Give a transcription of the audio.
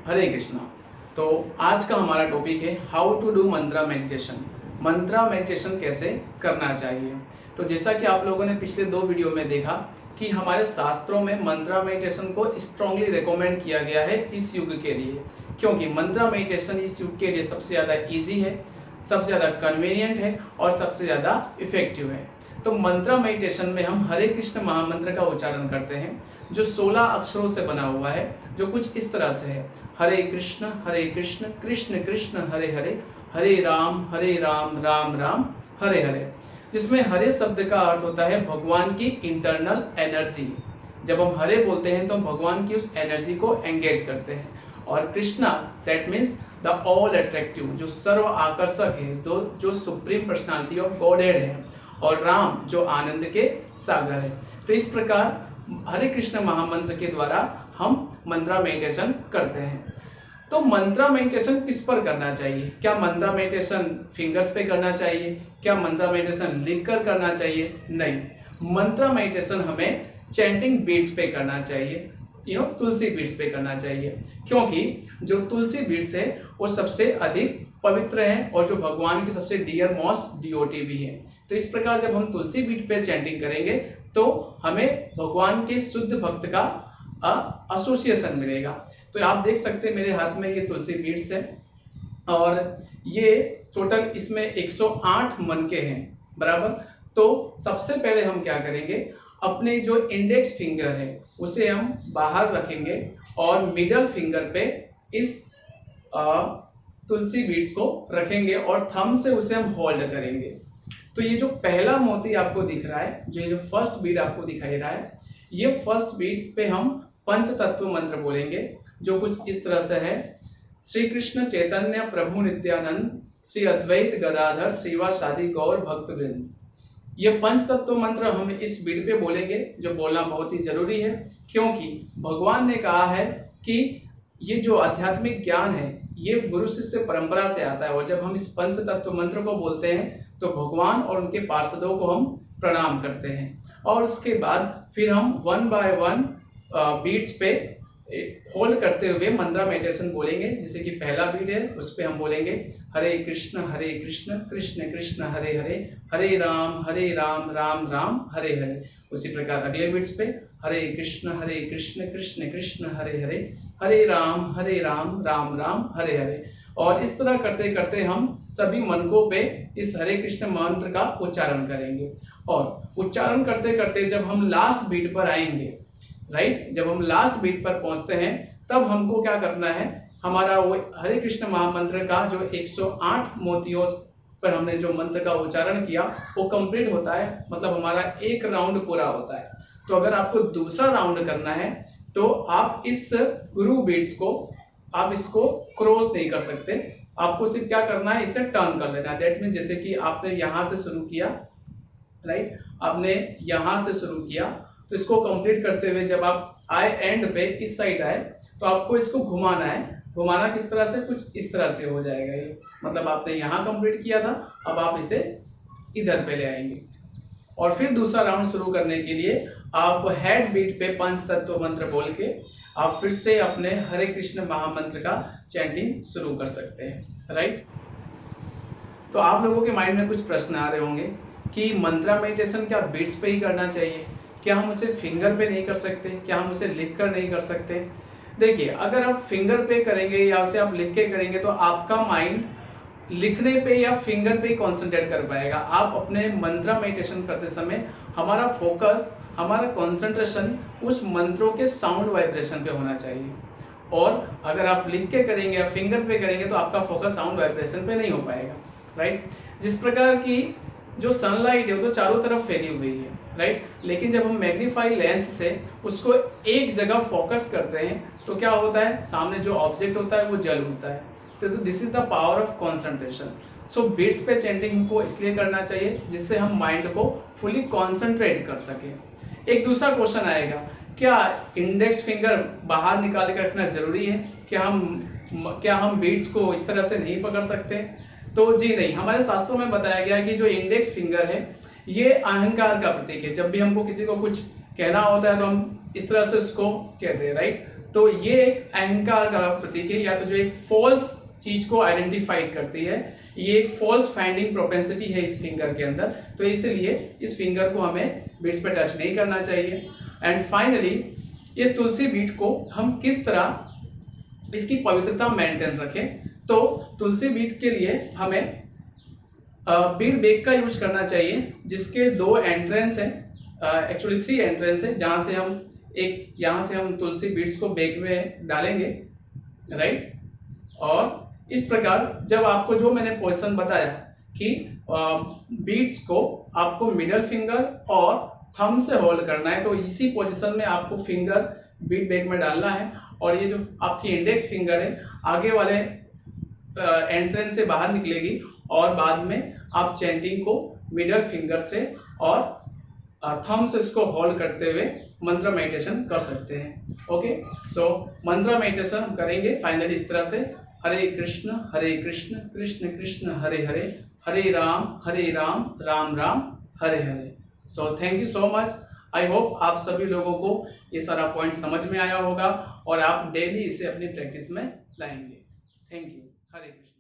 हरे कृष्णा। तो आज का हमारा टॉपिक है how to do mantra meditation. Mantra meditation कैसे करना चाहिए। तो जैसा कि आप लोगों ने पिछले 2 वीडियो में देखा कि हमारे शास्त्रों में मंत्रा मेडिटेशन को स्ट्रांगली रिकमेंड किया गया है इस युग के लिए, क्योंकि मंत्रा मेडिटेशन इस युग के लिए सबसे ज़्यादा ईजी है, सबसे ज़्यादा कन्वीनियंट है और सबसे ज़्यादा इफेक्टिव है। तो मंत्रा मेडिटेशन में हम हरे कृष्ण महामंत्र का उच्चारण करते हैं, जो 16 अक्षरों से बना हुआ है, जो कुछ इस तरह से है। हरे कृष्ण कृष्ण कृष्ण हरे हरे, हरे राम राम राम हरे हरे। जिसमें हरे शब्द का अर्थ होता है भगवान की इंटरनल एनर्जी। जब हम हरे बोलते हैं तो भगवान की उस एनर्जी को एंगेज करते हैं। और Krishna that means the all attractive, जो सर्व आकर्षक है, जो सुप्रीम पर्सनालिटी ऑफ गॉडहेड है। और राम जो आनंद के सागर है। तो इस प्रकार हरे कृष्ण महामंत्र के द्वारा हम मंत्रा मेडिटेशन करते हैं। तो मंत्रा मेडिटेशन किस पर करना चाहिए? क्या मंत्रा मेडिटेशन फिंगर्स पे करना चाहिए? क्या मंत्रा मेडिटेशन लिख कर करना चाहिए? नहीं, मंत्रा मेडिटेशन हमें चैंटिंग बीट्स पे करना चाहिए, तुलसी बीट्स पे करना चाहिए, क्योंकि जो तुलसी बीट्स है वो सबसे अधिक पवित्र है और जो भगवान की सबसे डियर मोस्ट डिओटी भी है। तो इस प्रकार जब हम तुलसी बीट पे चैंटिंग करेंगे तो हमें भगवान के शुद्ध भक्त का एसोसिएशन मिलेगा। तो आप देख सकते हैं मेरे हाथ में ये तुलसी बीट्स है और ये टोटल इसमें 108 मनके हैं, बराबर। तो सबसे पहले हम क्या करेंगे, अपने जो इंडेक्स फिंगर है उसे हम बाहर रखेंगे और मिडल फिंगर पे इस तुलसी बीट्स को रखेंगे और थंब से उसे हम होल्ड करेंगे। तो ये जो पहला मोती आपको दिख रहा है, जो ये जो फर्स्ट बीट आपको दिखाई रहा है, ये फर्स्ट बीट पे हम पंच तत्व मंत्र बोलेंगे, जो कुछ इस तरह से है। श्री कृष्ण चैतन्य प्रभु नित्यानंद श्री अद्वैत गदाधर श्रीवासादि गौर भक्तवृंद। ये पंच तत्व मंत्र हम इस बीट पे बोलेंगे, जो बोलना बहुत ही जरूरी है, क्योंकि भगवान ने कहा है कि ये जो आध्यात्मिक ज्ञान है ये गुरु शिष्य परंपरा से आता है। और जब हम इस पंच तत्व मंत्र को बोलते हैं तो भगवान और उनके पार्षदों को हम प्रणाम करते हैं। और उसके बाद फिर हम 1 बाय 1 बीट्स पे होल्ड करते हुए मंत्रा मेडिटेशन बोलेंगे। जैसे कि पहला बीट है उस पे हम बोलेंगे हरे कृष्ण कृष्ण कृष्ण हरे हरे, हरे राम राम राम हरे हरे। उसी प्रकार अगले बीट्स पे हरे कृष्ण कृष्ण कृष्ण हरे हरे, हरे राम राम राम हरे हरे। और इस तरह करते करते हम सभी मनकों पे इस हरे कृष्ण मंत्र का उच्चारण करेंगे। और उच्चारण करते करते जब हम लास्ट बीट पर आएंगे, राइट, जब हम लास्ट बीट पर पहुंचते हैं तब हमको क्या करना है, हमारा वो हरे कृष्ण महामंत्र का जो 108 मोतियों पर हमने जो मंत्र का उच्चारण किया वो कंप्लीट होता है, मतलब हमारा एक राउंड पूरा होता है। तो अगर आपको दूसरा राउंड करना है तो आप इस गुरु बीट्स को आप इसको क्रॉस नहीं कर सकते, आपको सिर्फ क्या करना है, इसे टर्न कर लेना है। दैट मीन जैसे कि आपने यहाँ से शुरू किया, राइट, आपने यहाँ से शुरू किया तो इसको कंप्लीट करते हुए जब आप आए एंड पे इस साइड आए तो आपको इसको घुमाना है। घुमाना किस तरह से, कुछ इस तरह से हो जाएगा ये, मतलब आपने यहाँ कंप्लीट किया था, अब आप इसे इधर पे ले आएंगे। और फिर दूसरा राउंड शुरू करने के लिए आप हेड बीट पे पंच तत्व मंत्र बोल के आप फिर से अपने हरे कृष्ण महामंत्र का चैंटिंग शुरू कर सकते हैं, राइट। तो आप लोगों के माइंड में कुछ प्रश्न आ रहे होंगे कि मंत्रा मेडिटेशन क्या बीट्स पे ही करना चाहिए, क्या हम उसे फिंगर पे नहीं कर सकते, क्या हम उसे लिख कर नहीं कर सकते? देखिए, अगर आप फिंगर पे करेंगे या उसे आप लिख के करेंगे तो आपका माइंड लिखने पे या फिंगर पे कंसंट्रेट कर पाएगा। आप अपने मंत्रा मेडिटेशन करते समय हमारा फोकस, हमारा कंसंट्रेशन उस मंत्रों के साउंड वाइब्रेशन पे होना चाहिए। और अगर आप लिख के करेंगे या फिंगर पे करेंगे तो आपका फोकस साउंड वाइब्रेशन पे नहीं हो पाएगा, राइट। जिस प्रकार की जो सनलाइट है वो तो चारों तरफ फैली हुई है, राइट, लेकिन जब हम मैग्नीफाई लेंस से उसको एक जगह फोकस करते हैं तो क्या होता है, सामने जो ऑब्जेक्ट होता है वो जल उठता है। तो this is the power of concentration. So beats पे चैंटिंग को इसलिए करना चाहिए जिससे हम माइंड को फुली कॉन्सेंट्रेट कर सके। एक दूसरा क्वेश्चन आएगा, क्या इंडेक्स फिंगर बाहर निकाल कर रखना जरूरी है? क्या हम बीट्स को इस तरह से नहीं पकड़ सकते? तो जी नहीं, हमारे शास्त्रों में बताया गया कि जो इंडेक्स फिंगर है ये अहंकार का प्रतीक है। जब भी हमको किसी को कुछ कहना होता है तो हम इस तरह से उसको कहते हैं, राइट। तो ये एक अहंकार का प्रतीक है, या तो जो एक फॉल्स चीज को आइडेंटिफाइड करती है, ये एक फॉल्स फाइंडिंग प्रोपेंसिटी है इस फिंगर के अंदर, तो इसलिए इस फिंगर को हमें बीट्स पे टच नहीं करना चाहिए। एंड फाइनली ये तुलसी बीट को हम किस तरह इसकी पवित्रता मेंटेन रखें, तो तुलसी बीट के लिए हमें बीट बेग का यूज करना चाहिए, जिसके 2 एंट्रेंस है, एक्चुअली 3 एंट्रेंस है, जहां से हम यहाँ से हम तुलसी बीट्स को बेग में डालेंगे, राइट। और इस प्रकार जब आपको जो मैंने पोजीशन बताया कि बीट्स को आपको मिडल फिंगर और थंब से होल्ड करना है, तो इसी पोजीशन में आपको फिंगर बीट बेग में डालना है, और ये जो आपकी इंडेक्स फिंगर है आगे वाले एंट्रेंस से बाहर निकलेगी, और बाद में आप चैंटिंग को मिडल फिंगर से और थंब से इसको होल्ड करते हुए मंत्र मेडिटेशन कर सकते हैं। ओके, सो मंत्र मेडिटेशन हम करेंगे फाइनली इस तरह से, Hare Krishna Krishna Krishna Hare Hare, Hare Ram Ram Ram Hare Hare. So thank you so much. I hope आप सभी लोगों को ये सारा पॉइंट समझ में आया होगा और आप डेली इसे अपनी प्रैक्टिस में लाएंगे। Thank you. हरे कृष्ण।